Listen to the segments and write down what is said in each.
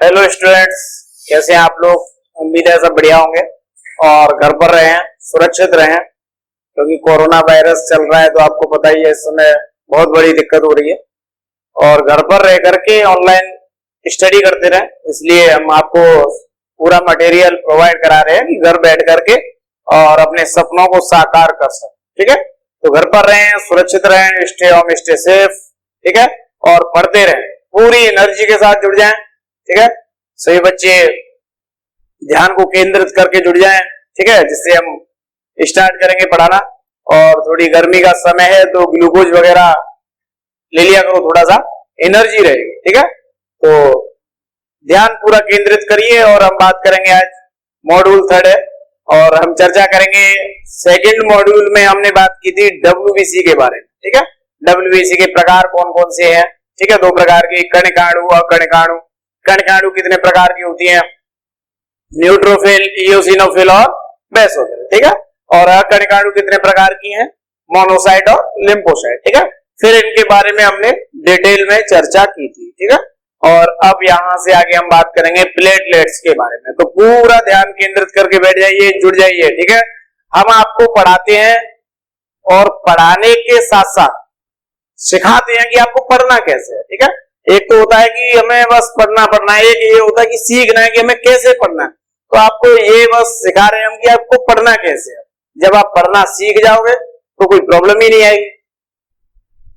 Hello students, कैसे हैं आप लोग। उम्मीद है सब बढ़िया होंगे और घर पर रहें, सुरक्षित रहें, क्योंकि कोरोना वायरस चल रहा है। तो आपको पता ही है इस समय बहुत बड़ी दिक्कत हो रही है और घर पर रह करके ऑनलाइन स्टडी करते रहें। इसलिए हम आपको पूरा मटेरियल प्रोवाइड करा रहे हैं कि घर बैठ करके और अपने सपनों को साकार कर सकें। ठीक है, तो घर पर रहें, सुरक्षित रहें, स्टे होम स्टे सेफ। ठीक है, और पढ़ते रहें, पूरी एनर्जी के साथ जुड़ जाएं। ठीक है, सभी बच्चे ध्यान को केंद्रित करके जुड़ जाएं। ठीक है, जिससे हम स्टार्ट करेंगे पढ़ाना। और थोड़ी गर्मी का समय है तो ग्लूकोज वगैरह ले लिया करो, थोड़ा सा एनर्जी रहेगी। ठीक है, तो ध्यान पूरा केंद्रित करिए। और हम बात करेंगे आज मॉड्यूल 3 है और हम चर्चा करेंगे सेकंड मॉड्यूल में हमने बात की थी डब्ल्यूबीसी के बारे में। ठीक है, डब्ल्यूबीसी के प्रकार कौन कौन से हैं। ठीक है, 2 प्रकार के, कणिकाणु और कणिकाणु। कणिकाणु कितने प्रकार की होती हैं, न्यूट्रोफिल, इओसिनोफिल और बेसोफिल। ठीक है, और कणिकाणु कितने प्रकार की हैं, मोनोसाइट और लिम्फोसाइट। ठीक है, फिर इनके बारे में हमने डिटेल में चर्चा की थी। ठीक है, और अब यहां से आगे हम बात करेंगे प्लेटलेट्स के बारे में। तो पूरा ध्यान केंद्रित करके बैठ जाइए, जुड़ जाइए। ठीक है, हम आपको पढ़ाते हैं और पढ़ाने के साथ साथ सिखाते हैं कि आपको पढ़ना कैसे है। ठीक है, एक तो होता है कि हमें बस पढ़ना है, एक ये होता है कि सीखना है कि हमें कैसे पढ़ना है। तो आपको ये बस सिखा रहे हैं हम कि आपको पढ़ना कैसे है। जब आप पढ़ना सीख जाओगे तो कोई प्रॉब्लम ही नहीं आएगी।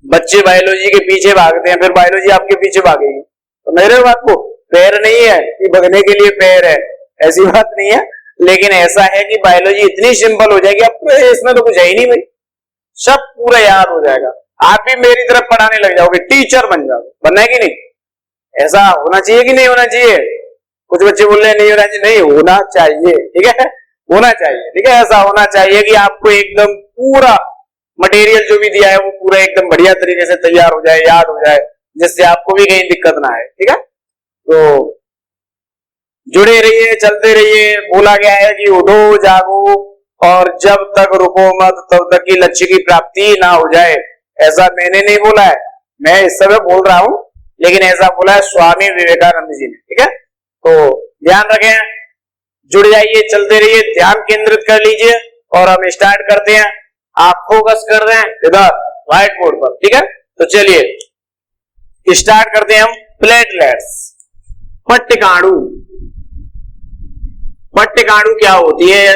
बच्चे बायोलॉजी के पीछे भागते हैं, फिर बायोलॉजी आपके पीछे भागेगी। तो मेरे बात को पैर नहीं है कि भगने के लिए पैर है, ऐसी बात नहीं है। लेकिन ऐसा है कि बायोलॉजी इतनी सिंपल हो जाएगी, आपको इसमें तो कुछ है ही नहीं भाई, सब पूरा याद हो जाएगा। आप भी मेरी तरफ पढ़ाने लग जाओगे, टीचर बन जाओगे। बनना है कि नहीं, ऐसा होना चाहिए कि नहीं होना चाहिए। कुछ बच्चे बोल रहे हैं नहीं होना चाहिए, नहीं होना चाहिए। ठीक है, होना चाहिए। ठीक है, ऐसा होना चाहिए कि आपको एकदम पूरा मटेरियल जो भी दिया है वो पूरा एकदम बढ़िया तरीके से तैयार हो जाए, याद हो जाए, जिससे आपको भी कहीं दिक्कत ना आए। ठीक है, तो जुड़े रहिए, चलते रहिए। बोला गया है कि उठो जागो और जब तक रुको मत तब तक की लक्ष्य की प्राप्ति ना हो जाए। ऐसा मैंने नहीं बोला है, मैं इस समय बोल रहा हूं, लेकिन ऐसा बोला है स्वामी विवेकानंद जी ने। ठीक है, तो ध्यान रखें, जुड़ जाइए, चलते रहिए, ध्यान केंद्रित कर लीजिए और हम स्टार्ट करते हैं। आप फोकस कर रहे हैं इधर व्हाइट बोर्ड पर। ठीक है, तो चलिए स्टार्ट करते हैं हम। प्लेटलेट्स, पट्टिकाणु। पट्टिकाणु क्या होती है,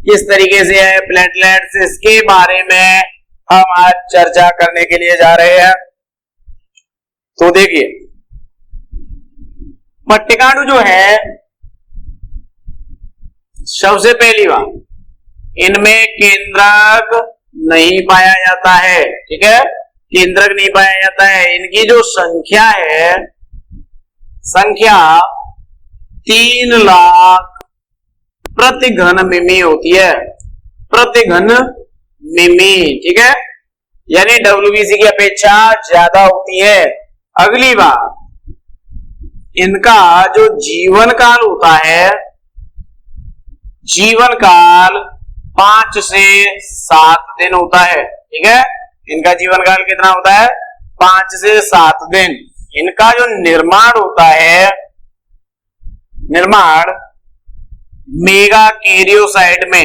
किस तरीके से है प्लेटलेट्स, इसके बारे में हम आज चर्चा करने के लिए जा रहे हैं। तो देखिए, पट्टिकाणु जो है, सबसे पहली बात, इनमें केंद्रक नहीं पाया जाता है। ठीक है, केंद्रक नहीं पाया जाता है। इनकी जो संख्या है, संख्या 3 लाख प्रति घन मिमी होती है, प्रति घन मिमी। ठीक है, यानी डब्ल्यूबीसी की अपेक्षा ज्यादा होती है। अगली बात, इनका जो जीवन काल होता है, जीवन काल 5 से 7 दिन होता है। ठीक है, इनका जीवन काल कितना होता है, 5 से 7 दिन। इनका जो निर्माण होता है, निर्माण मेगा कैरियोसाइट में,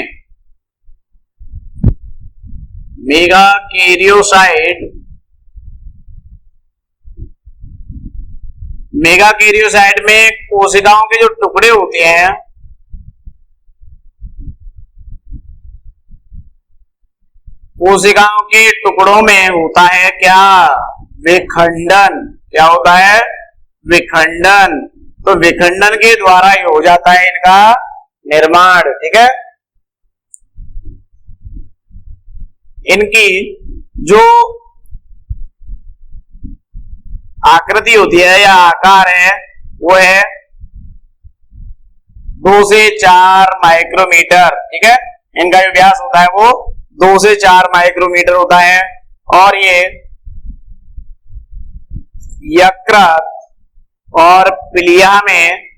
मेगा कैरियोसाइट, मेगा कैरियोसाइट में कोशिकाओं के जो टुकड़े होते हैं, कोशिकाओं के टुकड़ों में होता है क्या, विखंडन। क्या होता है, विखंडन। तो विखंडन के द्वारा ही हो जाता है इनका निर्माण। ठीक है, इनकी जो आकृति होती है या आकार है वो है 2 से 4 माइक्रोमीटर। ठीक है, इनका जो व्यास होता है वो 2 से 4 माइक्रोमीटर होता है। और ये यकृत और प्लिया में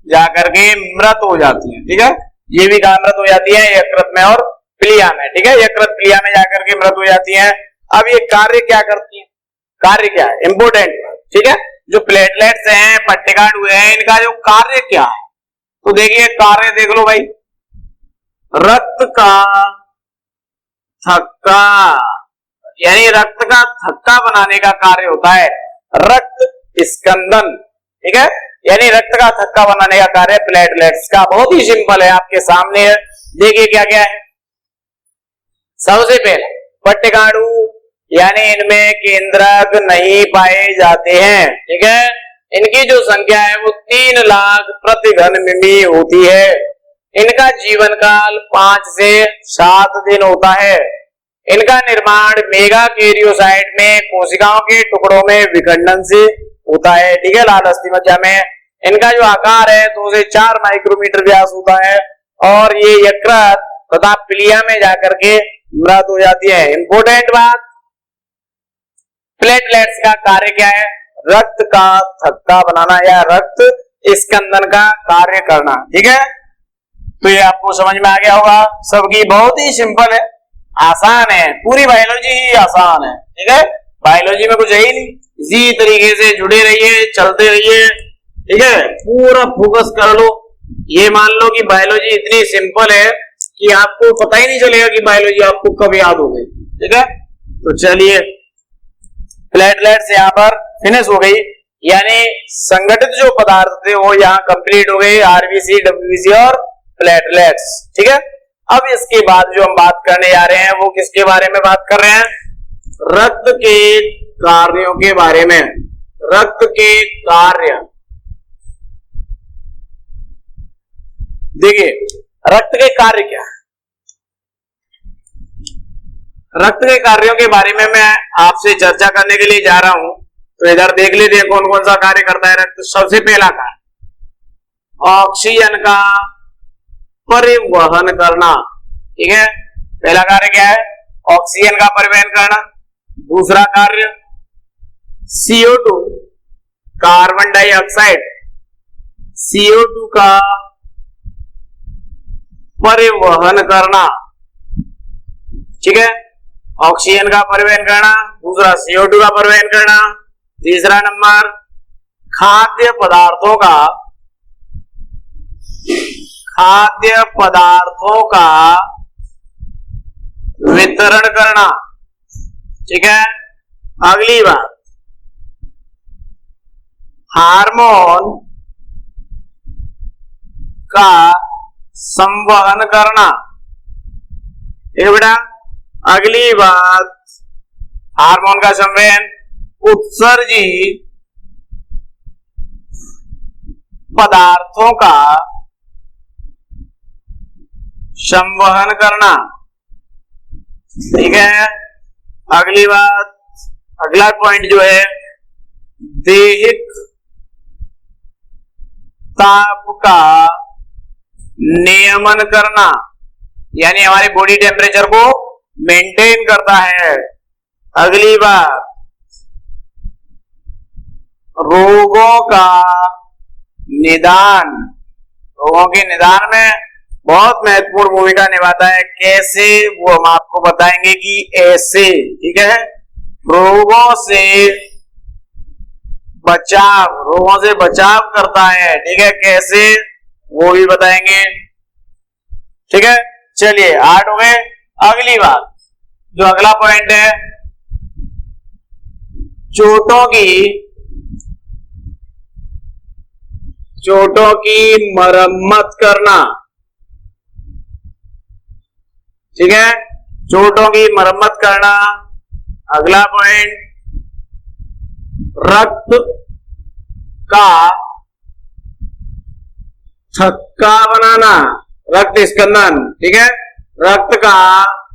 जाकर के मृत हो जाती है। ठीक है, ये भी कहां मृत हो जाती है, यकृत में और प्लिया में। ठीक है, यकृत प्लिया में जाकर के मृत हो जाती है। अब ये कार्य क्या करती है, कार्य क्या है, इंपोर्टेंट। ठीक है, जो प्लेटलेट्स हैं, पट्टिकाडु हैं, इनका जो कार्य क्या है, तो देखिए कार्य देख लो भाई। रक्त का थक्का, यानी रक्त का थक्का बनाने का कार्य होता है रक्त स्कंदन, ठीक है, यानी रक्त का थक्का बनाने का कार्य प्लेटलेट्स का। बहुत ही सिंपल है, आपके सामने है, देखिए क्या क्या है। सबसे पहले पट्टिकाडु, यानी इनमें केंद्रक नहीं पाए जाते हैं, ठीक है, इनकी जो संख्या है वो 3 लाख प्रति घन मिमी होती है। इनका जीवन काल 5 से 7 दिन होता है। इनका निर्माण मेगा कैरियोसाइट में कोशिकाओं के टुकड़ों में विखंडन से होता है, ठीक है, लाल अस्थिमज्जा में। इनका जो आकार है 2 से 4 माइक्रोमीटर व्यास होता है और ये यकृत तथा पिलिया में जाकर के मृत हो जाती है। इंपोर्टेंट बात, प्लेटलेट्स का कार्य क्या है? रक्त का थक्का बनाना या रक्त स्कंदन का कार्य करना, ठीक है। तो ये आपको समझ में आ गया होगा, सबकी बहुत ही सिंपल है, आसान है, पूरी बायोलॉजी ही आसान है, ठीक है, बायोलॉजी में कुछ है ही नहीं। इसी तरीके से जुड़े रहिए, चलते रहिए, ठीक है, पूरा फोकस कर लो। ये मान लो कि बायोलॉजी इतनी सिंपल है कि आपको पता ही नहीं चलेगा कि बायोलॉजी आपको कब याद हो गई, ठीक है। तो चलिए, प्लेटलेट्स यहाँ पर फिनिश हो गई, यानी संगठित जो पदार्थ थे वो यहाँ कंप्लीट हो गए, आरबीसी, डब्ल्यूबीसी और प्लेटलेट्स, ठीक है। अब इसके बाद जो हम बात करने जा रहे हैं वो किसके बारे में बात कर रहे हैं? रक्त के कार्यों के बारे में। रक्त के कार्य, देखिए रक्त के कार्य क्या है? रक्त के कार्यों के बारे में मैं आपसे चर्चा करने के लिए जा रहा हूं, तो इधर देख लीजिए कौन कौन सा कार्य करता है रक्त। सबसे पहला कार्य ऑक्सीजन का परिवहन करना, ठीक है, पहला कार्य क्या है? ऑक्सीजन का परिवहन करना। दूसरा कार्य CO2 कार्बन डाइऑक्साइड, CO2 का परिवहन करना, ठीक है, ऑक्सीजन का परिवहन करना, दूसरा CO2 का परिवहन करना, तीसरा नंबर खाद्य पदार्थों का वितरण करना, ठीक है। अगली बात हार्मोन का संवहन करना, ठीक है बेटा। अगली बात हार्मोन का संवहन उत्सर्जित पदार्थों का संवहन करना, ठीक है। अगली बात, अगला पॉइंट जो है दैहिक ताप का नियमन करना, यानी हमारे बॉडी टेम्परेचर को मेंटेन करता है। अगली बात रोगों का निदान, रोगों के निदान में बहुत महत्वपूर्ण भूमिका निभाता है। कैसे, वो हम आपको बताएंगे कि ऐसे, ठीक है। रोगों से बचाव करता है, ठीक है, कैसे वो भी बताएंगे, ठीक है। चलिए 8 हो गए। अगली बात, जो अगला पॉइंट है चोटों की मरम्मत करना, ठीक है, चोटों की मरम्मत करना। अगला पॉइंट रक्त का थक्का बनाना, रक्त स्कंदन, ठीक है, रक्त का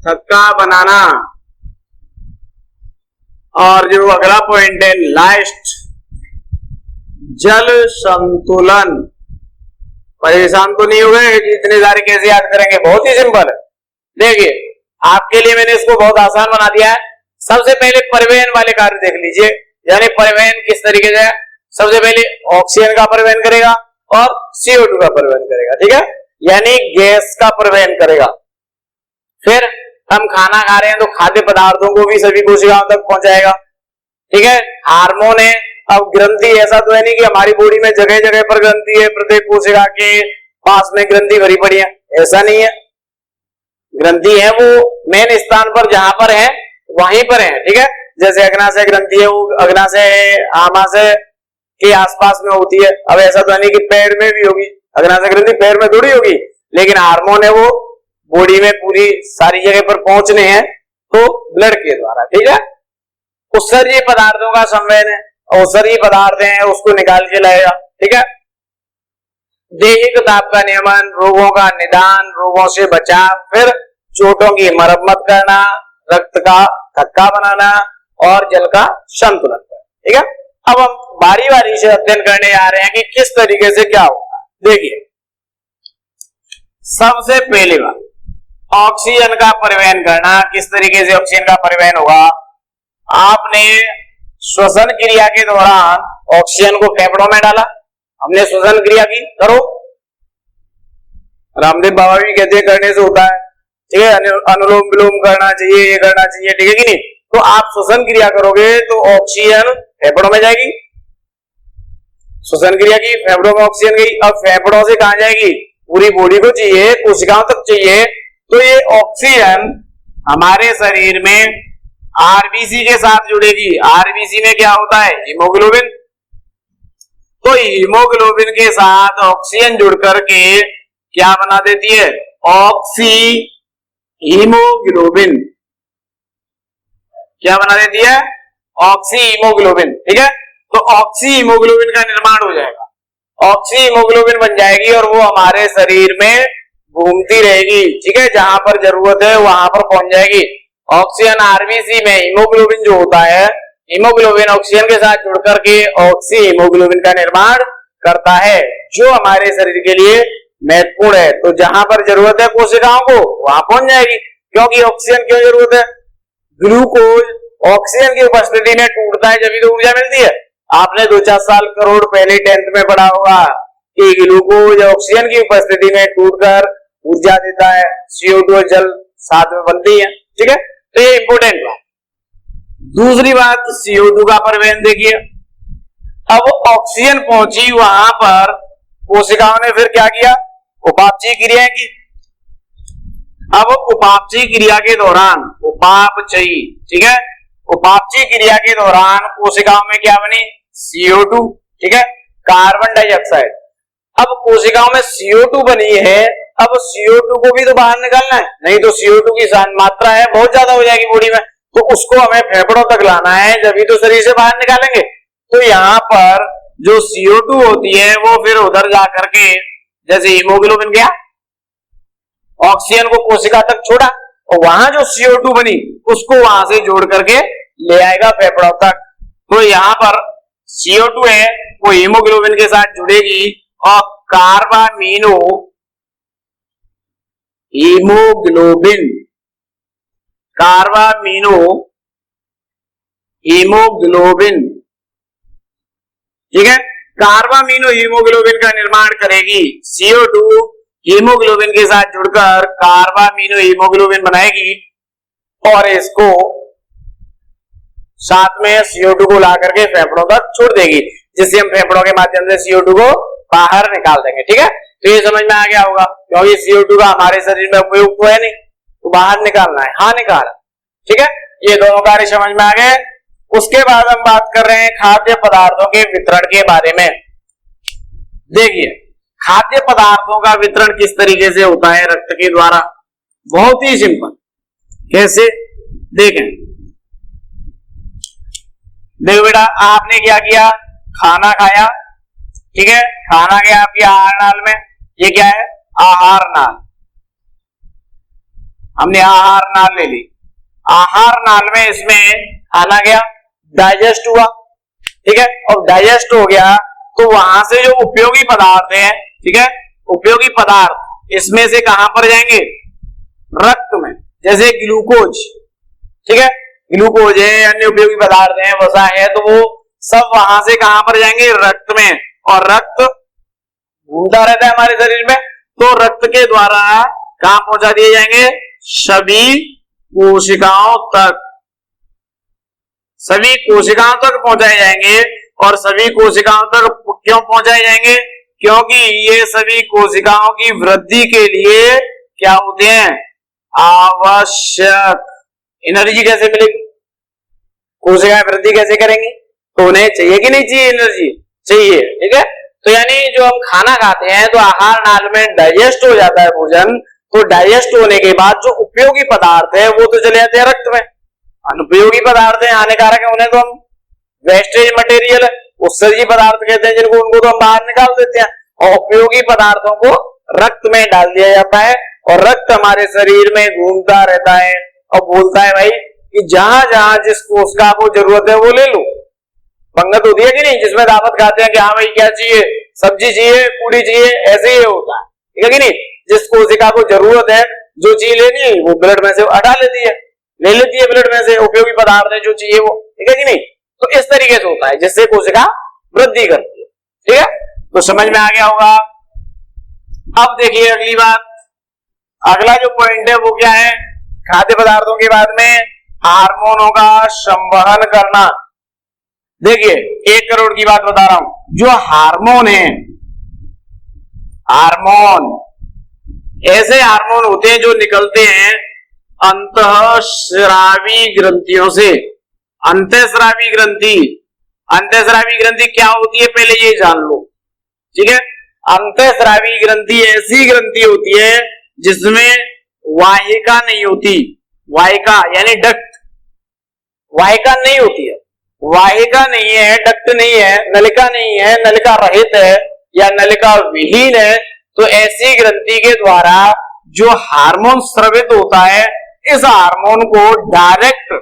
थक्का बनाना। और जो अगला पॉइंट है लास्ट जल संतुलन। परेशान तो नहीं हो गए कि इतने सारे कैसे याद करेंगे? बहुत ही सिंपल है। देखिए आपके लिए मैंने इसको बहुत आसान बना दिया है। सबसे पहले परिवहन वाले कार्य देख लीजिए, यानी परिवहन किस तरीके से है। सबसे पहले ऑक्सीजन का परिवहन करेगा और CO2 का परिवहन करेगा, ठीक है, यानी गैस का परिवहन करेगा। फिर हम खाना खा रहे हैं तो खाद्य पदार्थों को भी सभी कोशिकाओं तक पहुंचाएगा, ठीक है। हार्मोन है, अब ग्रंथि ऐसा तो है नहीं कि हमारी बॉडी में जगह जगह पर ग्रंथि है, प्रत्येक कोशिका के पास में ग्रंथि भरी पड़ी है, ऐसा नहीं है। ग्रंथि है वो मेन स्थान पर जहां पर है वहीं पर है, ठीक है। जैसे अग्नाशय ग्रंथि है वो अग्नाशय आमाशय के आसपास में होती है। अब ऐसा तो नहीं कि पैर में भी होगी, अग्नाशय ग्रंथि पैर में थोड़ी होगी, लेकिन हार्मोन है वो बॉडी में पूरी सारी जगह पर पहुंचने हैं तो ब्लड के द्वारा, ठीक है। उत्सर्जीय पदार्थों का संवहन है, उत्सर्जीय पदार्थ है उसको निकाल के लाएगा, ठीक है। दैहिक ताप का नियमन, रोगों का निदान, रोगों से बचाव, फिर चोटों की मरम्मत करना, रक्त का थक्का बनाना और जल का संतुलन, ठीक है। अब हम बारी बारी से अध्ययन करने जा रहे हैं कि किस तरीके से क्या होगा। देखिए, सबसे पहली बात ऑक्सीजन का परिवहन करना। किस तरीके से ऑक्सीजन का परिवहन होगा? आपने श्वसन क्रिया के दौरान ऑक्सीजन को फेफड़ों में डाला, हमने श्वसन क्रिया की, करो। रामदेव बाबा भी कहते हैं करने से होता है, ठीक है। अनुलोम विलोम करना चाहिए, ये करना चाहिए, ठीक है कि नहीं। तो आप श्वसन क्रिया करोगे तो ऑक्सीजन फेफड़ों में जाएगी, श्वसन क्रिया की, फेफड़ों में ऑक्सीजन गई। अब फेफड़ों से कहां जाएगी? पूरी बॉडी को चाहिए, कोशिकाओं तक चाहिए। तो ये ऑक्सीजन हमारे शरीर में आरबीसी के साथ जुड़ेगी। आरबीसी में क्या होता है? हीमोग्लोबिन। तो हीमोग्लोबिन के साथ ऑक्सीजन जुड़ करके क्या बना देती है? Oxy haemoglobin. क्या बना देती है? ऑक्सी हीमोग्लोबिन, ठीक है। तो ऑक्सी हीमोग्लोबिन का निर्माण हो जाएगा, ऑक्सी हीमोग्लोबिन बन जाएगी और वो हमारे शरीर में घूमती रहेगी, ठीक है। जहां पर जरूरत है वहां पर पहुंच जाएगी। ऑक्सीजन आरबीसी में हीमोग्लोबिन जो होता है, हीमोग्लोबिन ऑक्सीजन के साथ जुड़ करके ऑक्सी हीमोग्लोबिन का निर्माण करता है, जो हमारे शरीर के लिए महत्वपूर्ण है। तो जहां पर जरूरत है कोशिकाओं को वहां पहुंच जाएगी। क्योंकि ऑक्सीजन क्यों जरूरत है? ग्लूकोज ऑक्सीजन की उपस्थिति में टूटता है, जब तो ऊर्जा मिलती है। आपने 2-4 साल करोड़ पहले 10th में पढ़ा होगा कि ग्लूकोज ऑक्सीजन की उपस्थिति में टूटकर ऊर्जा देता है, CO2 जल साथ में बनती है, ठीक है। तो ये इंपोर्टेंट बात। दूसरी बात CO2 का परिवहन देखिए। अब ऑक्सीजन पहुंची वहां पर, कोशिकाओं ने फिर क्या किया? उपापचयी क्रियाएं की। अब उपापचयी क्रिया के दौरान, उपापचयी, ठीक है, उपापचयी क्रिया के दौरान कोशिकाओं में क्या बनी? CO2, ठीक है, कार्बन डाइऑक्साइड। अब कोशिकाओं में CO2 बनी है, अब CO2 को भी तो बाहर निकालना है, नहीं तो CO2 की मात्रा है बहुत ज्यादा हो जाएगी बॉडी में, तो उसको हमें फेफड़ों तक लाना है, जब भी तो शरीर से बाहर निकालेंगे। तो यहाँ पर जो CO2 होती है वो फिर उधर जाकर के, जैसे हीमोग्लोबिन गया, ऑक्सीजन को कोशिका तक छोड़ा और वहां जो CO2 बनी उसको वहां से जोड़ करके ले आएगा फेफड़ों तक। तो यहाँ पर CO2 है वो हीमोग्लोबिन के साथ जुड़ेगी और कार्बामीनो हीमोग्लोबिन, कार्बामीनो हीमोग्लोबिन, ठीक है, कार्बामीनो हीमोग्लोबिन का निर्माण करेगी। CO2 हीमोग्लोबिन के साथ जुड़कर कार्बामीनो हीमोग्लोबिन बनाएगी और इसको साथ में CO2 को ला करके फेफड़ों तक छोड़ देगी, जिससे हम फेफड़ों के माध्यम से CO2 को बाहर निकाल देंगे, ठीक है। तो ये समझ में आ गया होगा, क्योंकि CO2 का हमारे शरीर में उपयोग तो है नहीं, तो बाहर निकालना है, हाँ निकाल, ठीक है। ये दोनों कार्य समझ में आ गए। उसके बाद हम बात कर रहे हैं खाद्य पदार्थों के वितरण के बारे में। देखिए, खाद्य पदार्थों का वितरण किस तरीके से होता है रक्त के द्वारा? बहुत ही सिंपल। कैसे? देखें, देखो बेटा, आपने क्या किया? खाना खाया, ठीक है, खाना गया आपकी आहार नाल में। ये क्या है? आहार नाल। हमने आहार नाल ले ली, आहार नाल में इसमें खाना गया, डाइजेस्ट हुआ, ठीक है, और डाइजेस्ट हो गया तो वहां से जो उपयोगी पदार्थ हैं, ठीक है, उपयोगी पदार्थ इसमें से कहां पर जाएंगे? रक्त में। जैसे ग्लूकोज, ठीक है, ग्लूकोज है, अन्य उपयोगी पदार्थ हैं, वसा है, तो वो सब वहां से कहां पर जाएंगे? रक्त में। और रक्त घूमता रहता है हमारे शरीर में, तो रक्त के द्वारा कहां पहुंचा दिए जाएंगे? सभी कोशिकाओं तक, सभी कोशिकाओं तक पहुंचाए जाएंगे और सभी कोशिकाओं तक क्यों पहुंचाए जाएंगे? क्योंकि ये सभी कोशिकाओं की वृद्धि के लिए क्या होते हैं? आवश्यक। एनर्जी कैसे मिलेगी? कोशिकाएं वृद्धि कैसे करेंगी? तो उन्हें चाहिए कि नहीं चाहिए? एनर्जी चाहिए। ठीक है, तो यानी जो हम खाना खाते हैं तो आहार नाल में डाइजेस्ट हो जाता है भोजन, तो डाइजेस्ट होने के बाद जो उपयोगी पदार्थ है वो तो चले जाते हैं रक्त में। अनुपयोगी पदार्थ है, हानिकारक है, उन्हें तो हम वेस्टेज मटेरियल है, उत्सर्जी पदार्थ कहते हैं जिनको, उनको तो हम बाहर निकाल देते हैं। और उपयोगी पदार्थों को रक्त में डाल दिया जाता है और रक्त हमारे शरीर में घूमता रहता है और बोलता है भाई कि जहां जहां जिस कोशिका को जरूरत है वो ले लो। पंगत होती है कि नहीं, जिसमें दावत खाते हैं कि हाँ भाई क्या चाहिए, सब्जी चाहिए, पूरी चाहिए, ऐसे ही होता है। ठीक है कि नहीं, जिस कोशिका को जरूरत है, जो चीज लेनी है वो ब्लड में से हटा लेती है, ले लेती है ब्लड में से उपयोगी पदार्थ है जो चाहिए वो। ठीक है कि नहीं, तो इस तरीके से होता है जिससे कोशिका वृद्धि करती है। ठीक है, तो समझ में आ गया होगा। अब देखिए अगली बात, अगला जो पॉइंट है वो क्या है? खाद्य पदार्थों के बाद में हार्मोनों का संवहन करना। देखिए 1 करोड़ की बात बता रहा हूं, जो हार्मोन है, हार्मोन ऐसे हार्मोन होते हैं जो निकलते हैं अंतःस्रावी ग्रंथियों से। अंतःस्रावी ग्रंथि, अंतःस्रावी ग्रंथि क्या होती है पहले ये जान लो। ठीक है, अंतःस्रावी ग्रंथि ऐसी ग्रंथि होती है जिसमें वाहिका नहीं होती। वाहिका यानी डक्ट, वाहिका नहीं होती है, वाहिका नहीं है, डक्ट नहीं है, नलिका नहीं है, नलिका रहित है या नलिका विहीन है, तो ऐसी ग्रंथि के द्वारा जो हार्मोन स्रावित होता है, इस हार्मोन को डायरेक्ट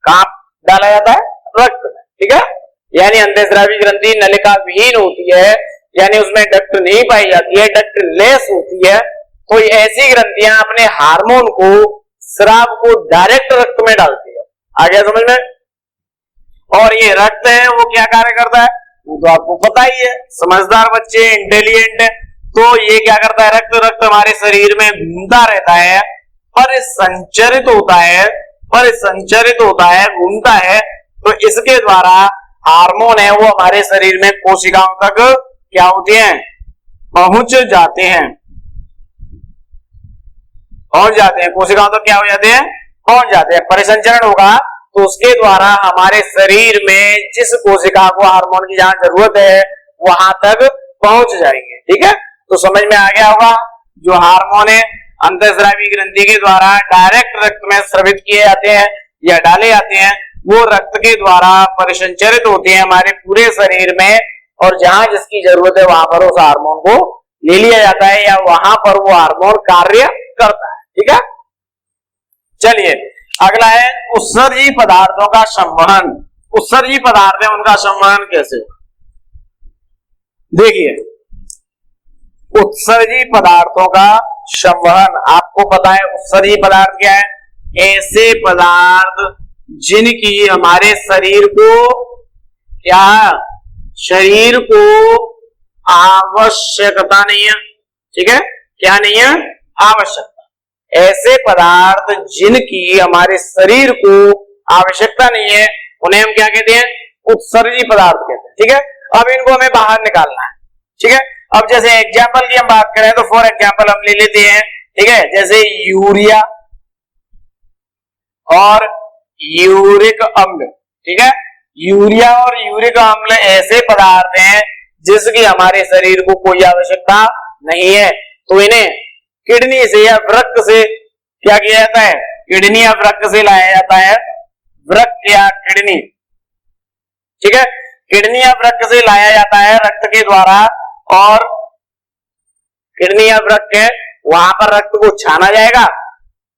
कहां डाला जाता है? रक्त में। ठीक है, यानी अंतःस्रावी ग्रंथि नलिका विहीन होती है, यानी उसमें डक्ट नहीं पाई जाती है, डक्ट लेस होती है, तो ऐसी ग्रंथियां अपने हार्मोन को, स्राव को डायरेक्ट रक्त में डालती है। आ गया समझ में? और ये रक्त है वो क्या कार्य करता है वो तो आपको पता ही है, समझदार बच्चे, इंटेलिजेंट है, तो ये क्या करता है? रक्त, रक्त हमारे शरीर में घूमता रहता है, परिसंचरित होता है, परिसंचरित होता है, घूमता है, तो इसके द्वारा हार्मोन है वो हमारे शरीर में कोशिकाओं तक क्या होते हैं? पहुंच जाते हैं, पहुंच जाते हैं, कोशिकाओं तक क्या हो जाते हैं? पहुंच जाते हैं। परिसंचरण होगा तो उसके द्वारा हमारे शरीर में जिस कोशिका को हार्मोन की जहां जरूरत है वहां तक पहुंच जाएंगे। ठीक है, तो समझ में आ गया होगा। जो हार्मोन है अंतःस्रावी ग्रंथि के द्वारा डायरेक्ट रक्त में स्रावित किए जाते हैं या डाले जाते हैं, वो रक्त के द्वारा परिसंचरित होते हैं हमारे पूरे शरीर में, और जहां जिसकी जरूरत है वहां पर उस हार्मोन को ले लिया जाता है या वहां पर वो हार्मोन कार्य करता है। ठीक है, चलिए अगला है उत्सर्जी पदार्थों का संवहन। उत्सर्जी पदार्थ है उनका संवहन कैसे? देखिए उत्सर्जी पदार्थों का संवहन, आपको पता है उत्सर्जी पदार्थ क्या है? ऐसे पदार्थ जिनकी हमारे शरीर को क्या, शरीर को आवश्यकता नहीं है। ठीक है, क्या नहीं है? आवश्यकता। ऐसे पदार्थ जिनकी हमारे शरीर को आवश्यकता नहीं है उन्हें हम क्या कहते हैं? उत्सर्जी पदार्थ कहते हैं। ठीक है, अब इनको हमें बाहर निकालना है। ठीक है, अब जैसे एग्जाम्पल की हम बात करें तो फॉर एग्जाम्पल हम ले लेते हैं, ठीक है, जैसे यूरिया और यूरिक अम्ल। ठीक है, यूरिया और यूरिक अम्ल ऐसे पदार्थ हैं जिसकी हमारे शरीर को कोई आवश्यकता नहीं है, तो इन्हें किडनी से या वृक्क से क्या किया जाता है? किडनी या वृक्क से लाया जाता है, वृक्क या किडनी। ठीक है, किडनी या वृक्क से लाया जाता है रक्त के द्वारा, और किडनी या वृक्क है वहां पर रक्त को छाना जाएगा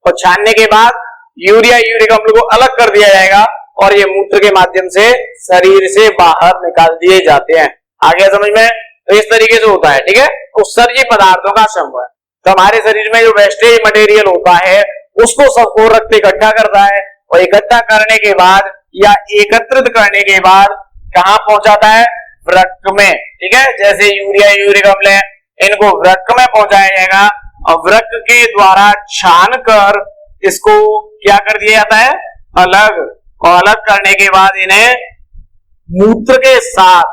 और छानने के बाद यूरिया यूरिक अम्ल को अलग कर दिया जाएगा और ये मूत्र के माध्यम से शरीर से बाहर निकाल दिए जाते हैं। आगे समझ में? तो इस तरीके से होता है। ठीक है, उत्सर्जी पदार्थों का संवहन, तो हमारे शरीर में जो वेस्टेज मटेरियल होता है उसको सबको रक्त इकट्ठा करता है, और इकट्ठा करने के बाद या एकत्रित करने के बाद कहां पहुंचाता है? वृक्क में। ठीक है, जैसे यूरिया यूरिक अम्ल है इनको वृक्क में पहुंचाया जाएगा और वृक्क के द्वारा छान कर इसको क्या कर दिया जाता है? अलग, और अलग करने के बाद इन्हें मूत्र के साथ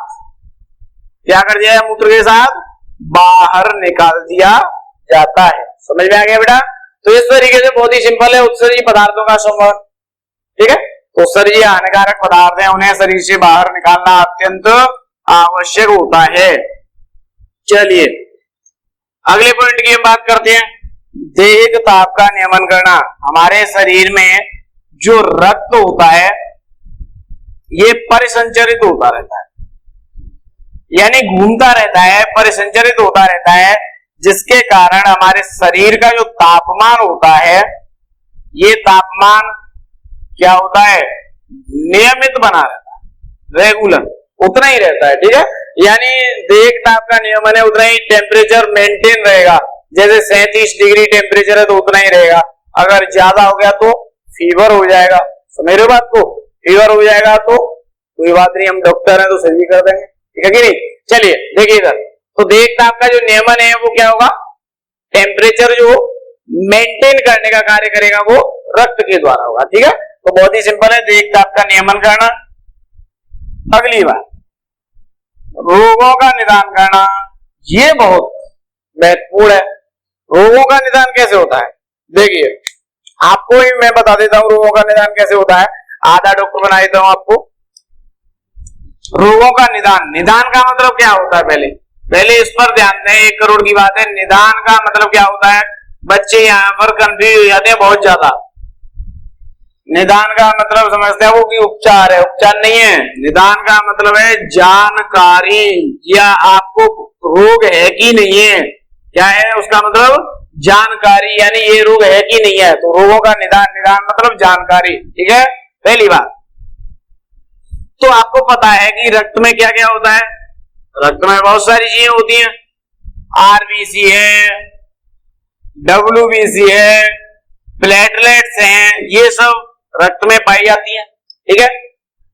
क्या कर दिया है, मूत्र के साथ बाहर निकाल दिया जाता है। समझ में आ गया बेटा? तो इस तरीके से बहुत ही सिंपल है उत्सर्जी पदार्थों का संवहन। ठीक है, तो उत्सर्जी हानिकारक पदार्थ है, उन्हें शरीर से बाहर निकालना अत्यंत आवश्यक होता है। चलिए अगले पॉइंट की हम बात करते हैं, देह ताप का नियमन करना। हमारे शरीर में जो रक्त होता है ये परिसंचरित होता रहता है, यानी घूमता रहता है, परिसंचरित होता रहता है, जिसके कारण हमारे शरीर का जो तापमान होता है ये तापमान क्या होता है, नियमित बना रहता है, रेगुलर उतना ही रहता है। ठीक है, यानी देह ताप का नियमन है, उतना ही टेम्परेचर मेंटेन रहेगा। जैसे 37 डिग्री टेम्परेचर है तो उतना ही रहेगा, अगर ज्यादा हो गया तो फीवर हो जाएगा। समझ रहे हो बात को? फीवर हो जाएगा तो कोई बात नहीं, हम डॉक्टर हैं तो सही कर देंगे। ठीक है कि नहीं? चलिए देखिए इधर, तो देह ताप का जो नियमन है वो क्या होगा, टेम्परेचर जो मेंटेन करने का कार्य करेगा वो रक्त के द्वारा होगा। ठीक है, तो बहुत ही सिंपल है देह ताप का नियमन करना। अगली बात, रोगों का निदान करना, ये बहुत महत्वपूर्ण है। रोगों का निदान कैसे होता है? देखिए आपको ही मैं बता देता हूं रोगों का निदान कैसे होता है, आधा डॉक्टर बना देता हूं आपको। रोगों का निदान, निदान का मतलब क्या होता है, पहले इस पर ध्यान दें, 1 करोड़ की बात है। निदान का मतलब क्या होता है, बच्चे यहां पर कंफ्यूज हो जाते हैं बहुत ज्यादा। निदान का मतलब समझते हैं वो कि उपचार है, उपचार नहीं है। निदान का मतलब है जानकारी, या आपको रोग है कि नहीं है, क्या है उसका मतलब जानकारी, यानी ये रोग है कि नहीं है। तो रोगों का निदान, निदान मतलब जानकारी। ठीक है, पहली बात तो आपको पता है कि रक्त में क्या क्या होता है, रक्त में बहुत सारी चीजें होती हैं, आरबीसी है, डब्ल्यूबीसी है, प्लेटलेट्स हैं, ये सब रक्त में पाई जाती हैं। ठीक है,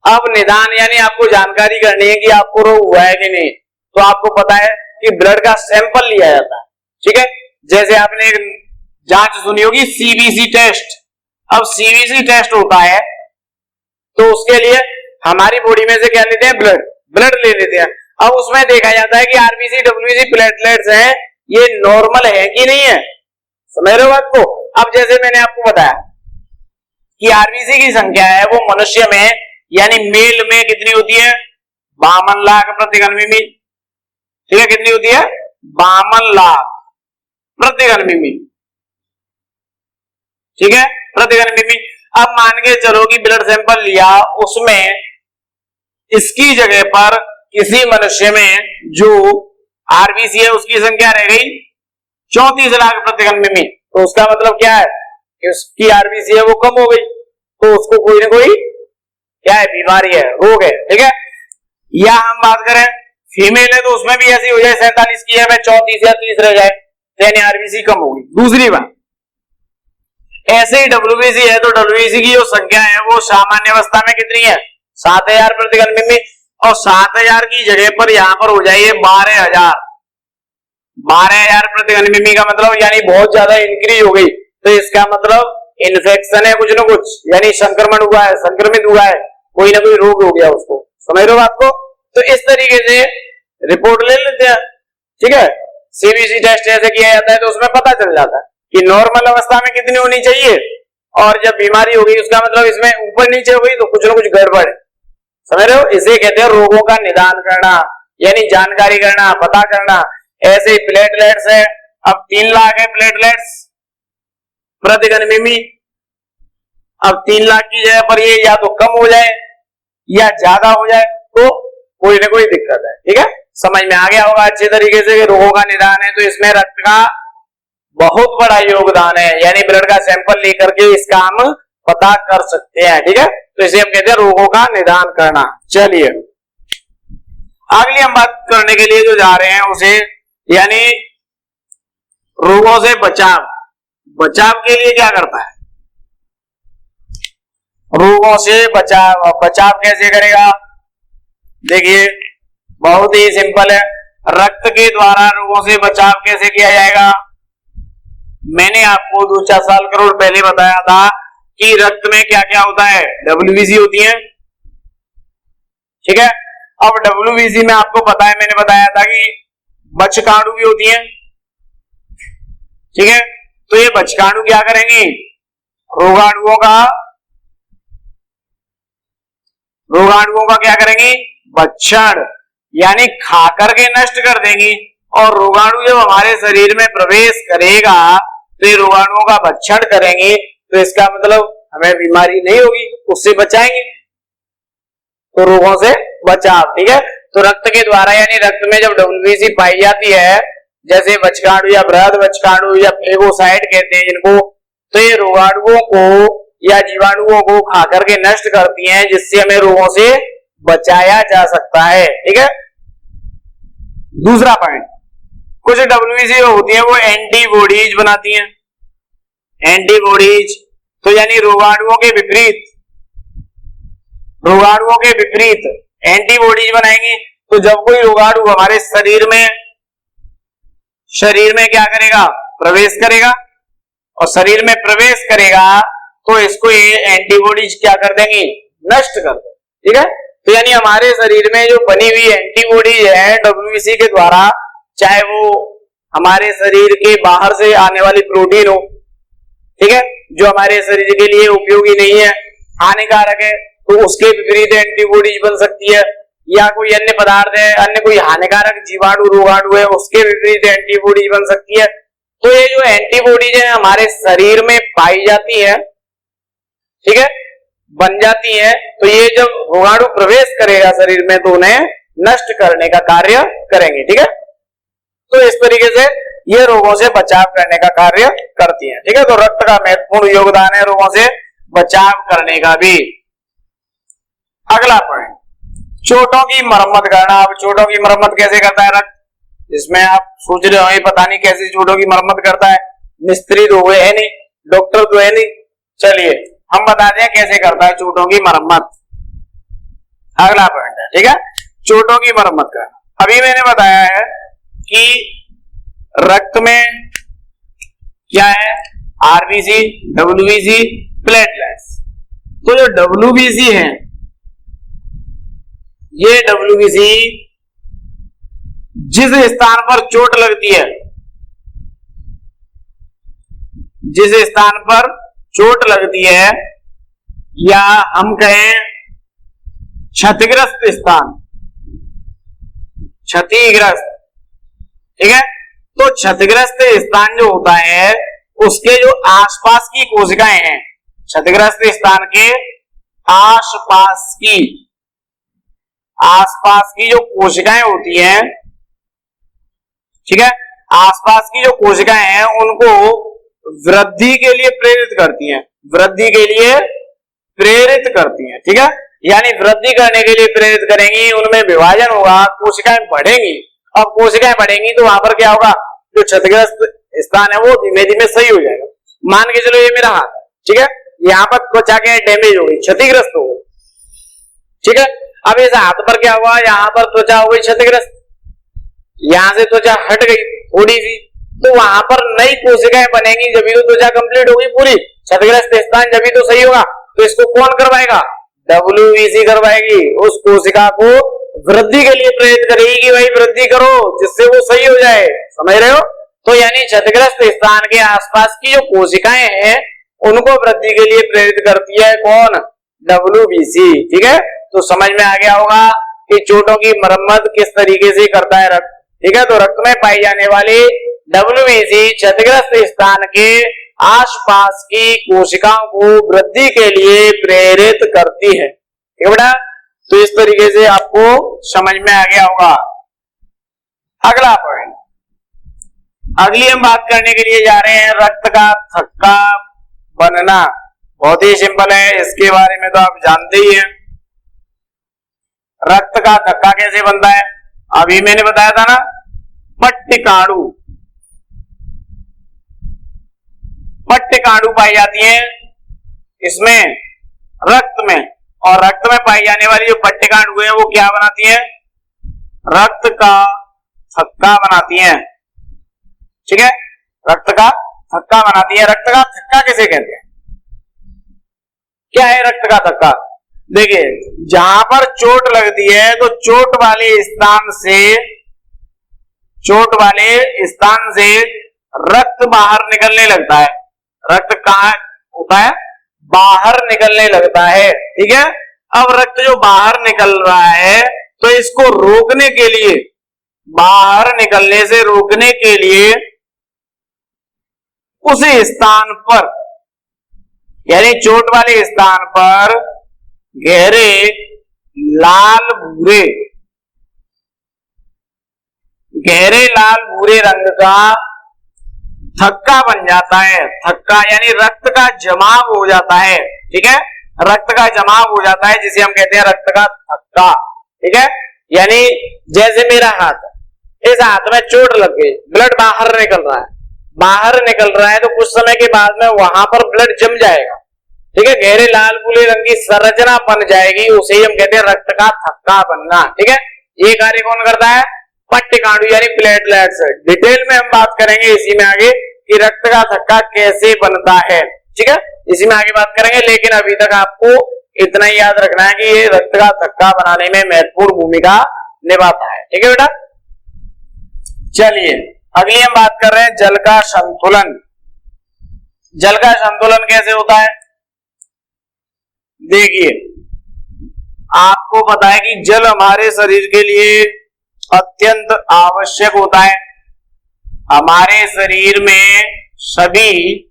अब निदान यानी आपको जानकारी करनी है कि आपको रोग हुआ है कि नहीं। तो आपको पता है कि ब्लड का सैंपल लिया जाता है। ठीक है, जैसे आपने एक जांच सुनी होगी सीबीसी टेस्ट। अब सीबीसी टेस्ट होता है तो उसके लिए हमारी बॉडी में से क्या लेते हैं, ब्लड ले लेते हैं। अब उसमें देखा जाता है कि आरबीसी, डब्ल्यूबीसी, प्लेटलेट्स हैं, ये नॉर्मल है कि नहीं है। समझ रहे हो बात को? अब जैसे मैंने आपको बताया कि आरबीसी की संख्या है वो मनुष्य में यानी मेल में कितनी होती है, 52 लाख प्रति घन मिमी। ठीक है, कितनी होती है, 52 लाख प्रति घन मिमी। ठीक है, प्रति घन मिमी। अब मान के चलो कि ब्लड सैंपल लिया, उसमें इसकी जगह पर किसी मनुष्य में जो आरबीसी है उसकी संख्या रह गई 34 लाख प्रति घन मिमी। तो उसका मतलब क्या है कि उसकी आरबीसी है वो कम हो गई, तो उसको कोई ना कोई क्या है, बीमारी है, रोग है। ठीक है, या हम बात करें फीमेल है तो उसमें भी ऐसी हो जाए 47 की है, 34 या 30 रह जाए, यानी आरबीसी कम होगी। दूसरी बात, ऐसे ही डब्ल्यूबीसी है तो डब्ल्यूबीसी की जो संख्या है वो सामान्य अवस्था में कितनी है, 7000 प्रति घन मिमी, और 7000 की जगह पर यहां पर हो जाइए 12000। 12000 प्रति घन मिमी का मतलब यानी बहुत ज्यादा इंक्रीज हो गई। तो इसका मतलब इन्फेक्शन है कुछ ना कुछ, यानी संक्रमण हुआ है, संक्रमित हुआ है, कोई ना कोई रोग हो गया उसको। समझ रहे हो बात को? तो इस तरीके से रिपोर्ट ले लेते हैं। ठीक है, सीबीसी टेस्ट ऐसे किया जाता है तो उसमें पता चल जाता है कि नॉर्मल अवस्था में कितनी होनी चाहिए, और जब बीमारी हो गई उसका मतलब इसमें ऊपर नीचे हो गई तो कुछ ना कुछ गड़बड़ है। समझ रहे हो? इसे कहते हैं रोगों का निदान करना, यानी जानकारी करना, पता करना। ऐसे ही प्लेटलेट्स है, अब 3 लाख है प्लेटलेट्स प्रति घन मिमी। अब 3 लाख की जगह पर ये या तो कम हो जाए या ज्यादा हो जाए तो कोई ना कोई दिक्कत है। ठीक है, समझ में आ गया होगा अच्छे तरीके से कि रोगों का निदान है तो इसमें रक्त का बहुत बड़ा योगदान है, यानी ब्लड का सैंपल लेकर के इसका हम पता कर सकते हैं। ठीक है, तो इसे हम कहते हैं रोगों का निदान करना। चलिए अगली हम बात करने के लिए जो जा रहे हैं उसे यानी रोगों से बचाव। बचाव के लिए क्या करता है, रोगों से बचाव। बचाव कैसे करेगा, देखिए बहुत ही सिंपल है। रक्त के द्वारा रोगों से बचाव कैसे किया जाएगा, मैंने आपको 2-4 साल करोड़ पहले बताया था कि रक्त में क्या क्या होता है, डब्ल्यूबीसी होती है। ठीक है। अब WBC में आपको पता है, मैंने बताया था कि बछकाणु भी होती है, ठीक है। तो ये बछकाणु क्या करेंगी, रोगाणुओं का क्या करेंगी, भक्षण, यानी खा करके नष्ट कर देंगी। और रोगाणु जब हमारे शरीर में प्रवेश करेगा तो ये रोगाणुओं का भक्षण करेंगे, तो इसका मतलब हमें बीमारी नहीं होगी, उससे बचाएंगे, तो रोगों से बचाव, ठीक है। तो रक्त के द्वारा, यानी रक्त में जब WBC पाई जाती है, जैसे बछकाणु या बृहद बछकाणु या फेगोसाइट कहते हैं जिनको, तो ये रोगाणुओं को या जीवाणुओं को खा करके नष्ट करती हैं, जिससे हमें रोगों से बचाया जा सकता है, ठीक है। दूसरा पॉइंट, कुछ WBC होती है वो एंटीबॉडीज बनाती हैं, एंटीबॉडीज, तो यानी रोगाणुओं के विपरीत एंटीबॉडीज बनाएंगी। तो जब कोई रोगाणु हमारे शरीर में क्या करेगा, प्रवेश करेगा, और शरीर में प्रवेश करेगा तो इसको ये एंटीबॉडीज क्या कर देंगी, नष्ट कर देंगे, ठीक है। तो यानी हमारे शरीर में जो बनी हुई एंटीबॉडीज है WBC के द्वारा, चाहे वो हमारे शरीर के बाहर से आने वाली प्रोटीन हो, ठीक है, जो हमारे शरीर के लिए उपयोगी नहीं है, हानिकारक है, तो उसके विपरीत एंटीबॉडीज बन सकती है, या कोई अन्य पदार्थ है, अन्य कोई हानिकारक जीवाणु रोगाणु है, उसके विपरीत एंटीबॉडीज बन सकती है। तो ये जो एंटीबॉडीज है हमारे शरीर में पाई जाती है, ठीक है, बन जाती है, तो ये जब रोगाणु प्रवेश करेगा शरीर में तो उन्हें नष्ट करने का कार्य करेंगे, ठीक है। तो इस तरीके से ये रोगों से बचाव करने का कार्य करती है, ठीक है। तो रक्त का महत्वपूर्ण योगदान है रोगों से बचाव करने का भी। अगला पॉइंट, चोटों की मरम्मत करना। अब चोटों की मरम्मत कैसे करता है रक्त, इसमें आप सोच रहे हो पता नहीं कैसे चोटों की मरम्मत करता है, मिस्त्री तो हुए है नहीं, डॉक्टर तो है नहीं, चलिए हम बताते हैं कैसे करता है चोटों की मरम्मत। अगला पॉइंट है, ठीक है, चोटों की मरम्मत करना। अभी मैंने बताया है कि रक्त में क्या है, RBC, WBC, प्लेटलेट्स। तो जो WBC है, ये WBC जिस स्थान पर चोट लगती है, जिस स्थान पर चोट लगती है, या हम कहें क्षतिग्रस्त स्थान, क्षतिग्रस्त, ठीक है। तो क्षतिग्रस्त स्थान जो होता है उसके जो आसपास की कोशिकाएं हैं, क्षतिग्रस्त स्थान के आसपास की जो कोशिकाएं होती हैं, ठीक है, आसपास की जो कोशिकाएं हैं उनको वृद्धि के लिए प्रेरित करती हैं, वृद्धि के लिए प्रेरित करती हैं, ठीक है। यानी वृद्धि करने के लिए प्रेरित करेंगी, उनमें विभाजन होगा, कोशिकाएं बढ़ेंगी। अब कोशिकाएं बढ़ेंगी तो वहां पर क्या होगा, जो क्षतिग्रस्त स्थान है वो धीमे धीमे सही हो जाएगा। मान के चलो ये मेरा हाथ है, ठीक है, यहाँ पर त्वचा क्या डैमेज हो गई, क्षतिग्रस्त हो गई, ठीक है। अब इस हाथ पर क्या हुआ, यहाँ पर त्वचा हो गई क्षतिग्रस्त, यहां से त्वचा हट गई थोड़ी सी, तो वहां पर नई कोशिकाएं बनेंगी, जब तो त्वचा कंप्लीट होगी पूरी, क्षतिग्रस्त स्थान जब तो सही होगा। तो इसको कौन करवाएगा, WBC करवाएगी, उस कोशिका को वृद्धि के लिए प्रेरित करेगी कि भाई वृद्धि करो जिससे वो सही हो जाए, समझ रहे हो। तो यानी क्षतिग्रस्त स्थान के आसपास की जो कोशिकाएं हैं उनको वृद्धि के लिए प्रेरित करती है कौन, WBC, ठीक है। तो समझ में आ गया होगा कि चोटों की मरम्मत किस तरीके से करता है रक्त, ठीक है। तो रक्त में पाई जाने वाली WBC क्षतिग्रस्त स्थान के आसपास की कोशिकाओं को वृद्धि के लिए प्रेरित करती है, ठीक है बेटा। तो इस तरीके से आपको समझ में आ गया होगा। अगला पॉइंट, अगली हम बात करने के लिए जा रहे हैं रक्त का थक्का बनना। बहुत ही सिंपल है, इसके बारे में तो आप जानते ही हैं। रक्त का थक्का कैसे बनता है, अभी मैंने बताया था ना, पट्टिकाणु पाई जाती है इसमें रक्त में, और रक्त में पाई जाने वाली जो पट्टिकाणु है वो क्या बनाती है, रक्त का थक्का बनाती है, ठीक है, रक्त का थक्का बनाती है। रक्त का थक्का किसे कहते हैं, क्या है रक्त का थक्का, देखिए जहां पर चोट लगती है तो चोट वाले स्थान से रक्त बाहर निकलने लगता है। रक्त कहाँ होता है? बाहर निकलने लगता है। ठीक है, अब रक्त जो बाहर निकल रहा है तो इसको रोकने के लिए, बाहर निकलने से रोकने के लिए उसी स्थान पर, यानी चोट वाले स्थान पर गहरे लाल भूरे रंग का थक्का बन जाता है। थक्का यानी रक्त का जमाव हो जाता है। ठीक है, रक्त का जमाव हो जाता है जिसे हम कहते हैं रक्त का थक्का। ठीक है, यानी जैसे मेरा हाथ, इस हाथ में चोट लग गई, ब्लड बाहर निकल रहा है तो कुछ समय के बाद में वहां पर ब्लड जम जाएगा। ठीक है, गहरे लाल भूरे रंग की संरचना बन जाएगी, उसे ही हम कहते हैं रक्त का थक्का बनना। ठीक है, ये कार्य कौन करता है? पट्टिकाणु यानी प्लेटलेट्स। डिटेल में हम बात करेंगे इसी में आगे कि रक्त का थक्का कैसे बनता है। ठीक है, इसी में आगे बात करेंगे, लेकिन अभी तक आपको इतना ही याद रखना है कि ये रक्त का थक्का बनाने में महत्वपूर्ण भूमिका निभाता है। ठीक है बेटा, चलिए अगली हम बात कर रहे हैं जल का संतुलन। जल का संतुलन कैसे होता है? देखिए आपको पता है कि जल हमारे शरीर के लिए अत्यंत आवश्यक होता है। हमारे शरीर में सभी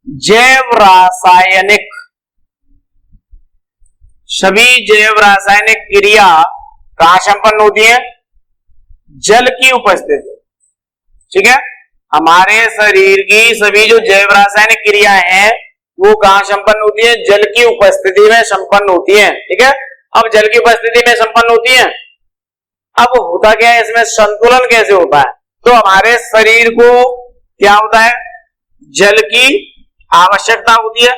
जैव रासायनिक क्रिया कहां संपन्न होती है? जल की उपस्थिति। ठीक है, हमारे शरीर की सभी जो जैव रासायनिक क्रिया है वो कहां संपन्न होती है? जल की उपस्थिति में संपन्न होती है। ठीक है, अब जल की उपस्थिति में संपन्न होती है। अब होता क्या है इसमें? संतुलन कैसे होता है? तो हमारे शरीर को क्या होता है? जल की आवश्यकता होती है।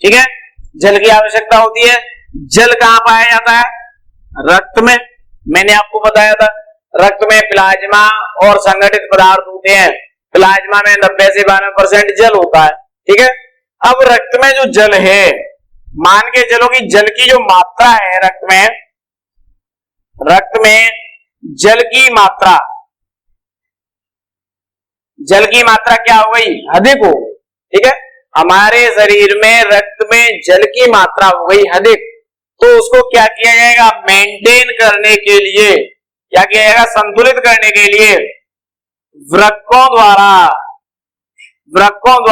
ठीक है, जल की आवश्यकता होती है। जल कहां पाया जाता है? रक्त में। मैंने आपको बताया था रक्त में प्लाज्मा और संगठित पदार्थ होते हैं। प्लाज्मा में 90 से 92% जल होता है। ठीक है, अब रक्त में जो जल है, मान के चलो कि जल की जो मात्रा है रक्त में जल की मात्रा क्या हो गई? अधिक हो। ठीक है, हमारे शरीर में रक्त में जल की मात्रा हो गई अधिक, तो उसको क्या किया जाएगा? मेंटेन करने के लिए क्या किया जाएगा? संतुलित करने के लिए वृक्कों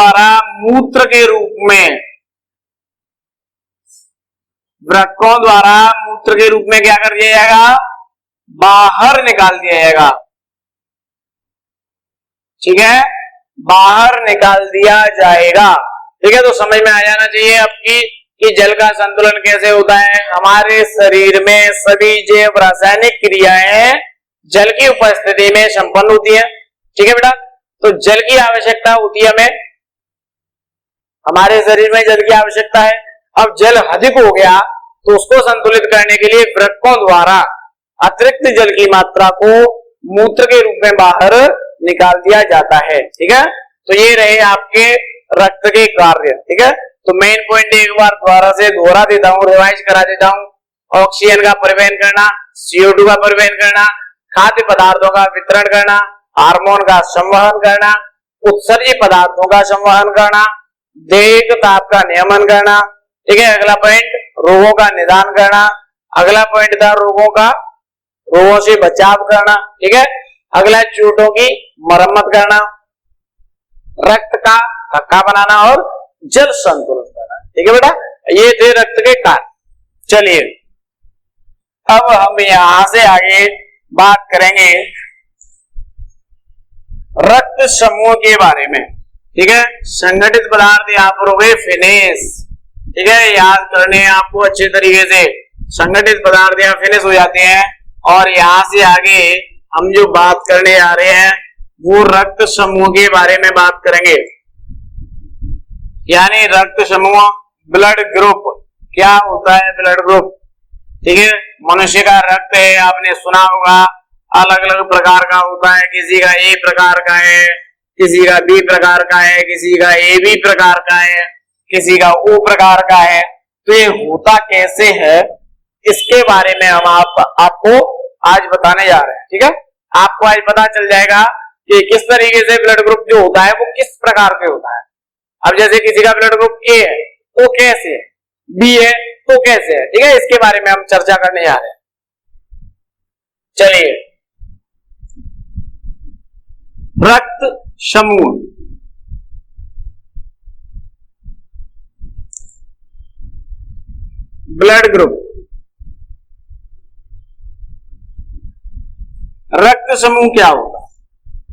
द्वारा मूत्र के रूप में क्या कर दिया जाएगा? बाहर निकाल दिया जाएगा। ठीक है, बाहर निकाल दिया जाएगा। ठीक है, तो समझ में आ जाना चाहिए आपकी कि जल का संतुलन कैसे होता है। हमारे शरीर में सभी जैव रासायनिक क्रियाएं जल की उपस्थिति में संपन्न होती है। ठीक है बेटा, तो जल की आवश्यकता होती है हमें, हमारे शरीर में जल की आवश्यकता है। अब जल अधिक हो गया तो उसको संतुलित करने के लिए वृक्कों द्वारा अतिरिक्त जल की मात्रा को मूत्र के रूप में बाहर निकाल दिया जाता है। ठीक है, तो ये रहे आपके रक्त के कार्य। ठीक है, तो मेन पॉइंट एक बार दोहरा देता हूं, रिवाइज करा देता हूं। ऑक्सीजन का परिवहन करना, CO2 का परिवहन करना, खाद्य पदार्थों का वितरण करना, हार्मोन का संवहन करना, उत्सर्जी पदार्थों का संवहन करना, देह ताप का नियमन करना। ठीक है, अगला पॉइंट रोगों का निदान करना। अगला पॉइंट था रोगों से बचाव करना। ठीक है, अगला चोटों की मरम्मत करना, रक्त का थक्का बनाना और जल संतुलन करना। ठीक है बेटा, ये थे रक्त के कार्य। चलिए अब हम यहां से आगे बात करेंगे रक्त समूह के बारे में। ठीक है, संगठित पदार्थ यहाँ पर हो गए फिनिश। ठीक है, याद करने आपको अच्छे तरीके से संगठित पदार्थ यहाँ फिनिश हो जाते हैं। और यहां से आगे हम जो बात करने आ रहे हैं वो रक्त समूह के बारे में बात करेंगे। यानी रक्त समूह, ब्लड ग्रुप। क्या होता है ब्लड ग्रुप? ठीक है, मनुष्य का रक्त है, आपने सुना होगा, अलग अलग प्रकार का होता है। किसी का A प्रकार का है, किसी का B प्रकार का है, किसी का AB प्रकार का है, किसी का O प्रकार का है, तो ये होता कैसे है इसके बारे में हम आपको आज बताने जा रहे हैं। ठीक है, आपको आज पता चल जाएगा कि किस तरीके से ब्लड ग्रुप जो होता है वो किस प्रकार के होता है। अब जैसे किसी का ब्लड ग्रुप ए है तो कैसे है, बी है तो कैसे है, ठीक है, इसके बारे में हम चर्चा करने जा रहे हैं। चलिए, रक्त समूह। ब्लड ग्रुप, रक्त समूह क्या होता है,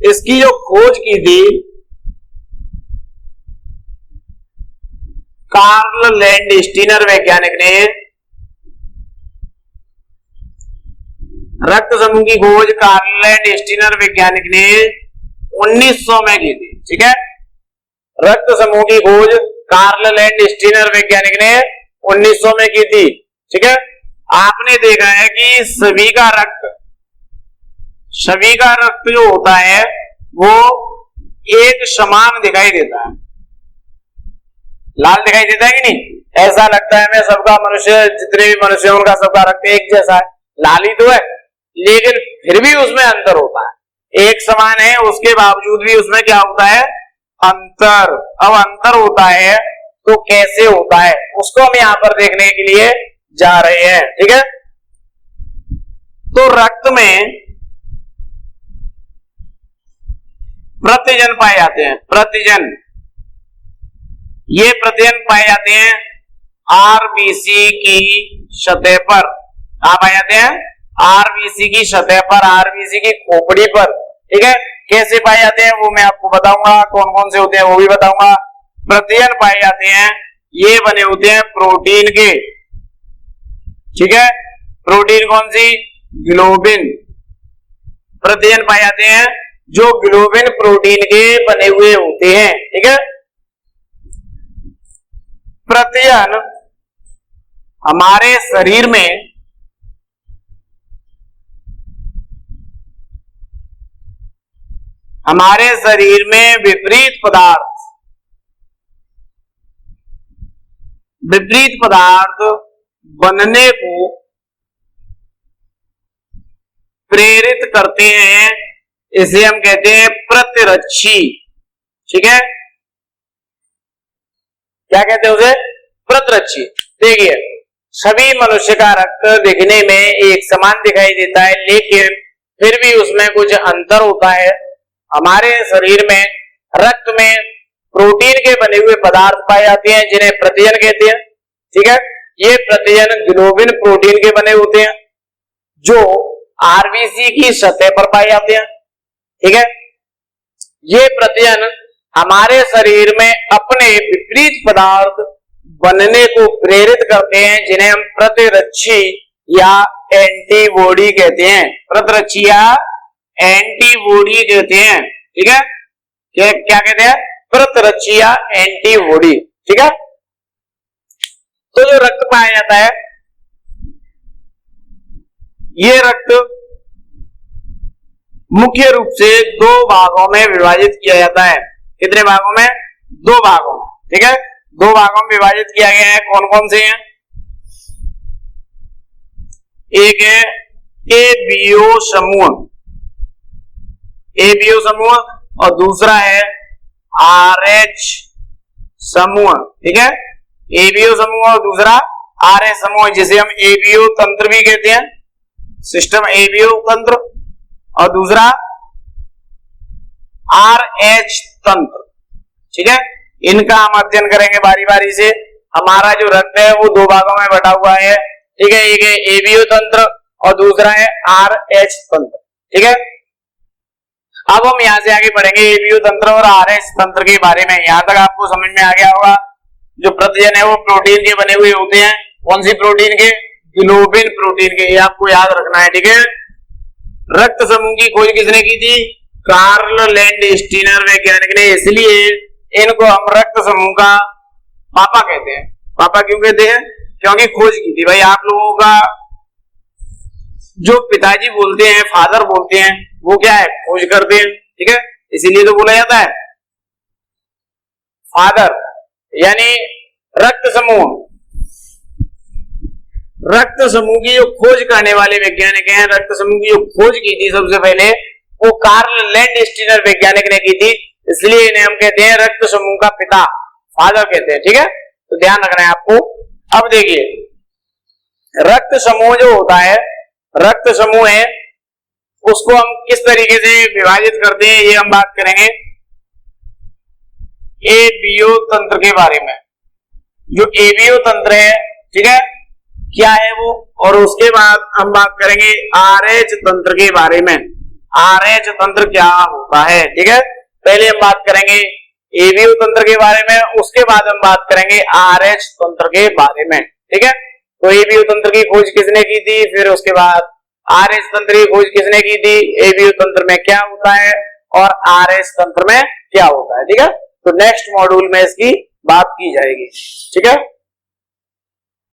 इसकी जो खोज की थी कार्ल लैंडस्टीनर वैज्ञानिक ने, रक्त समूह की खोज कार्ल लैंडस्टीनर वैज्ञानिक ने 1900 में की थी। ठीक है, रक्त समूह की खोज कार्ल लैंडस्टीनर वैज्ञानिक ने 1900 में की थी। ठीक है, आपने देखा है कि सभी का रक्त जो होता है वो एक समान दिखाई देता है, लाल दिखाई देता है कि नहीं? ऐसा लगता है हमें सबका, मनुष्य जितने भी मनुष्य उनका सबका रक्त एक जैसा है, लाल ही तो है, लेकिन फिर भी उसमें अंतर होता है। एक समान है उसके बावजूद भी उसमें क्या होता है, अंतर। अब अंतर होता है तो कैसे होता है उसको हम यहां पर देखने के लिए जा रहे हैं। ठीक है, तो रक्त में प्रतिजन पाए जाते हैं, प्रतिजन, ये प्रतिजन पाए जाते हैं आरबीसी की सतह पर। कहां पाए जाते हैं? आरबीसी की सतह पर, आरबीसी की खोपड़ी पर। ठीक है, कैसे पाए जाते हैं वो मैं आपको बताऊंगा, कौन कौन से होते हैं वो भी बताऊंगा। प्रतिजन पाए जाते हैं, ये बने होते हैं प्रोटीन के। ठीक है, प्रोटीन कौन सी? ग्लोबिन। प्रतिजन पाए जाते हैं जो ग्लोबिन प्रोटीन के बने हुए होते हैं। ठीक है, प्रतिजन हमारे शरीर में विपरीत पदार्थ बनने को प्रेरित करते हैं, इसे हम कहते हैं प्रतिरक्षी। ठीक है, क्या कहते हैं उसे? प्रतिरक्षी। देखिए, सभी मनुष्य का रक्त दिखने में एक समान दिखाई देता है, लेकिन फिर भी उसमें कुछ अंतर होता है। हमारे शरीर में रक्त में प्रोटीन के बने हुए पदार्थ पाए जाते हैं जिन्हें प्रतिजन कहते हैं। ठीक है, ये प्रतिजन ग्लोबिन प्रोटीन के बने होते हैं जो आरबीसी की सतह पर पाए जाते हैं। ठीक है, ये प्रतिजन हमारे शरीर में अपने विपरीत पदार्थ बनने को प्रेरित करते हैं जिन्हें हम प्रतिरक्षी या एंटीबॉडी कहते हैं। प्रतिरक्षी या एंटीबॉडी कहते हैं। ठीक है, क्या कहते हैं? प्रतिरक्षी या एंटीबॉडी। ठीक है, तो जो रक्त पाया जाता है, ये रक्त मुख्य रूप से दो भागों में विभाजित किया जाता है। कितने भागों में? दो भागों में। ठीक है, दो भागों में विभाजित किया गया है। कौन कौन से हैं? एक है एबीओ समूह, एबीओ समूह, और दूसरा है आरएच समूह। ठीक है, एबीओ समूह और दूसरा आरएच समूह, जिसे हम एबीओ तंत्र भी कहते हैं, सिस्टम एबीओ तंत्र, और दूसरा आरएच तंत्र। ठीक है, इनका हम अध्ययन करेंगे बारी बारी से। हमारा जो रक्त है वो दो भागों में बटा हुआ है। ठीक है, एक है एबीओ तंत्र और दूसरा है आरएच तंत्र। ठीक है, अब हम यहां से आगे पढ़ेंगे एबीओ तंत्र और आरएच तंत्र के बारे में। यहां तक आपको समझ में आ गया होगा। जो प्रतिजन है वो प्रोटीन के बने हुए होते हैं। कौन सी प्रोटीन के? ग्लोबिन प्रोटीन के, ये आपको याद रखना है। ठीक है, रक्त समूह की खोज किसने की थी? कार्ल लैंडस्टीनर वैज्ञानिक ने। इसलिए इनको हम रक्त समूह का पापा कहते हैं। पापा क्यों कहते हैं? क्योंकि खोज की थी। भाई, आप लोगों का जो पिताजी बोलते हैं, फादर बोलते हैं, वो क्या है? खोज करते हैं। ठीक है, इसीलिए तो बोला जाता है फादर। यानी रक्त समूह, रक्त समूह की जो खोज करने वाले वैज्ञानिक हैं, रक्त समूह की जो खोज की थी सबसे पहले वो कार्ल लैंडस्टीनर वैज्ञानिक ने की थी, इसलिए इन्हें हम कहते हैं रक्त समूह का पिता, फादर कहते हैं। ठीक है, तो ध्यान रखना है आपको। अब देखिए रक्त समूह जो होता है, रक्त समूह है उसको हम किस तरीके से विभाजित करते हैं ये हम बात करेंगे एबीओ तंत्र के बारे में। जो एबीओ तंत्र है, ठीक है, क्या है वो, और उसके बाद हम बात करेंगे आरएच तंत्र के बारे में। आरएच तंत्र क्या होता है, ठीक है, पहले हम बात करेंगे एबीओ तंत्र के बारे में, उसके बाद हम बात करेंगे आरएच तंत्र के बारे में। ठीक है, तो एबीओ तंत्र की खोज किसने की थी, फिर उसके बाद आरएच तंत्र की खोज किसने की थी, एबीओ तंत्र में क्या होता है और आरएच तंत्र में क्या होता है। ठीक है, तो नेक्स्ट मॉड्यूल में इसकी बात की जाएगी। ठीक है।